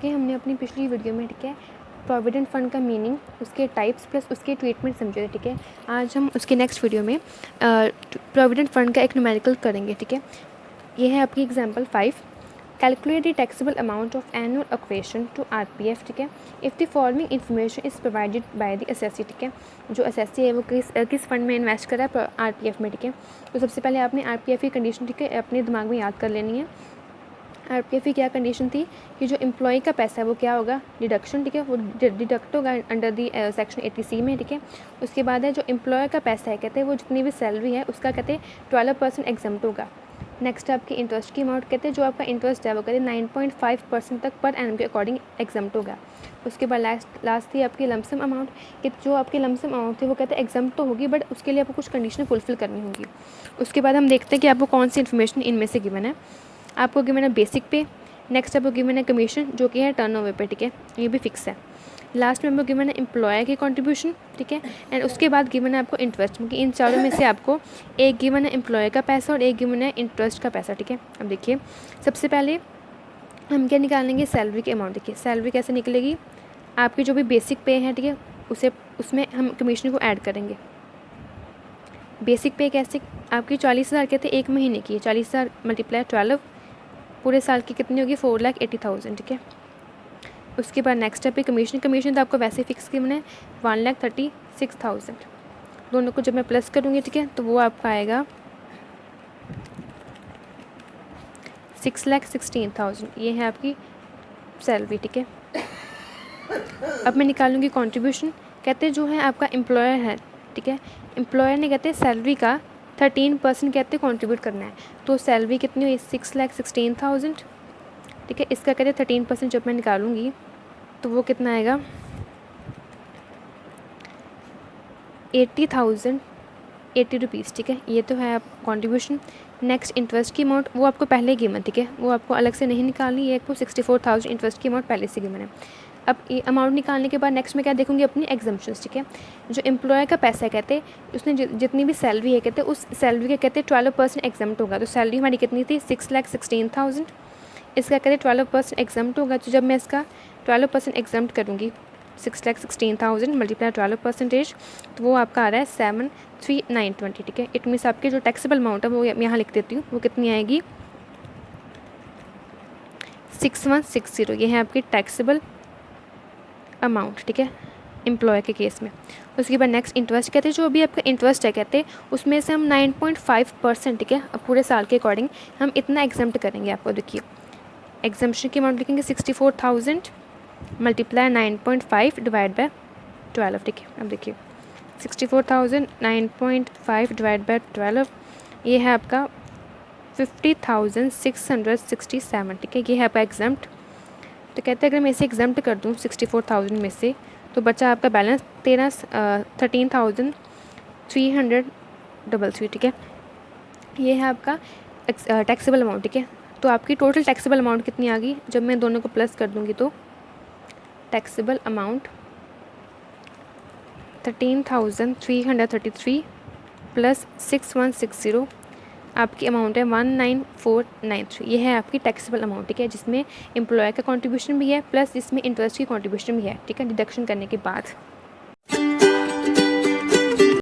कि हमने अपनी पिछली वीडियो में, ठीक है, प्रोविडेंट फ़ंड का मीनिंग, उसके टाइप्स प्लस उसके ट्रीटमेंट समझे थे, ठीक है। आज हम उसके नेक्स्ट वीडियो में प्रोविडेंट फ़ंड का एक न्यूमेरिकल करेंगे, ठीक है। ये है आपकी example 5। Calculate the taxable amount of annual occupation to RPF, ठीक है, if the following information is provided by the assessee, ठीक है। जो असेसी है वो किस फंड में इन्वेस्ट कर रहा है, आरपीएफ में, ठीक है। तो सबसे पहले आपने आरपीएफ की कंडीशन, ठीक है, अपने दिमाग में याद कर लेनी है। आरपीएफ की क्या कंडीशन थी कि जो एम्प्लॉय का पैसा है वो क्या होगा, डिडक्शन, ठीक है, वो डिडक्ट होगा अंडर दी सेक्शन 80C में, ठीक है। उसके बाद है जो एम्प्लॉय का पैसा है, कहते हैं वो जितनी भी सैलरी है उसका कहते हैं 12% एग्जम्प्ट होगा। नेक्स्ट आपकी इंटरेस्ट की अमाउंट, कहते हैं जो आपका इंटरेस्ट है वो कहते हैं 9.5% तक पर एनम के अकॉर्डिंग एग्जम्प्ट होगा। उसके बाद लास्ट थी आपकी लमसम अमाउंट, कि जो आपकी लमसम अमाउंट थी वो कहते हैं एग्जम्प्ट तो होगी बट उसके लिए आपको कुछ कंडीशन फुलफिल करनी होगी। उसके बाद हम देखते हैं कि आपको कौन सी इन्फॉर्मेशन इनमें से गिवन है। आपको गिवन है बेसिक पे, नेक्स्ट आपको गिवन है कमीशन जो कि है टर्नओवर पे, ठीक है, ये भी फिक्स है। लास्ट में आपको गिवन है एम्प्लॉयर की कंट्रीब्यूशन, ठीक है, एंड उसके बाद गिवन है आपको इंटरेस्ट, क्योंकि इन चारों में से आपको एक गिवन है एम्प्लॉयर का पैसा और एक गिवन है इंटरेस्ट का पैसा, ठीक है। अब देखिए सबसे पहले हम क्या निकालेंगे, सैलरी की अमाउंट। देखिए सैलरी कैसे निकलेगी, आपकी जो भी बेसिक पे है, ठीक है, उसमें हम कमीशन को ऐड करेंगे। बेसिक पे कैसे, आपकी 40,000 कहते हैं एक महीने की, 40,000 मल्टीप्लाई 12 पूरे साल की कितनी होगी, 4,80,000, ठीक है। उसके बाद नेक्स्ट स्टेप पे कमीशन तो आपको वैसे फिक्स की मैंने 1,36,000। दोनों को जब मैं प्लस करूँगी, ठीक है, तो वो आपका आएगा 6,16,000। ये है आपकी सैलरी, ठीक है। अब मैं निकालूंगी कंट्रीब्यूशन, कहते हैं जो है आपका एम्प्लॉयर है, ठीक है, एम्प्लॉयर ने कहते हैं सैलरी का 13% कहते हैं कंट्रीब्यूट करना है। तो सैलरी कितनी हुई, 6,16,000, ठीक है। इसका कहते हैं 13% जब मैं निकालूंगी तो वो कितना आएगा, 80,080 रुपीज़, ठीक है। ये तो है आप कंट्रीब्यूशन। नेक्स्ट इंटरेस्ट की अमाउंट, वो आपको पहले ही गिवन, ठीक है, वो आपको अलग से नहीं निकालनी, ये आपको 64,000 इंटरेस्ट की अमाउंट पहले से गिवन है। अब ये अमाउंट निकालने के बाद नेक्स्ट में क्या देखूंगी, अपनी एग्जम्पशंस, ठीक है। जो एम्प्लॉयर का पैसा है, कहते उसने जितनी भी सैलरी है, कहते उस सैलरी के कहते 12% एग्जम्प्ट होगा। तो सैलरी हमारी कितनी थी, 6,16,000, इसका कहते 12% एग्जम्प्ट होगा। तो जब मैं इसका 12% एग्जम्प्ट करूँगी, 6,16,000 मल्टीप्लाई 12%, तो वो आपका आ रहा है 7,3920, ठीक है। इट मीन्स आपकी जो टैक्सेबल अमाउंट है वो यहाँ लिख देती हूँ, वो कितनी आएगी, 6,160। ये है आपकी टैक्सेबल अमाउंट, ठीक है, एम्प्लॉय के केस में। उसके बाद नेक्स्ट इंटरेस्ट, कहते हैं जो अभी आपका इंटरेस्ट है, कहते उसमें से हम 9.5%, ठीक है, अब पूरे साल के अकॉर्डिंग हम इतना एग्जम्प्ट करेंगे। आपको देखिए एग्जम्पशन की अमाउंट लिखेंगे 64,000 मल्टीप्लाई 9.5 डिवाइड बाय 12, ठीक है। अब देखिए 64,000 9.5 डिवाइड बाय 12, ये है आपका 50,667, ठीक है। ये है आपका एग्जम्प्ट। तो कहते हैं अगर मैं इसे एग्जम्प्ट कर दूँ 64,000 में से, तो बचा आपका बैलेंस 13,333, ठीक है। ये है आपका टैक्सेबल अमाउंट, ठीक है। तो आपकी टोटल टैक्सेबल अमाउंट कितनी आ गई, जब मैं दोनों को प्लस कर दूँगी तो टैक्सेबल अमाउंट 13,333 प्लस 6,160, आपकी अमाउंट है 19,493। ये है आपकी टैक्सेबल अमाउंट, ठीक है, जिसमें एम्प्लॉयर का कंट्रीब्यूशन भी है प्लस इसमें इंटरेस्ट की कंट्रीब्यूशन भी है, ठीक है, डिडक्शन करने के बाद।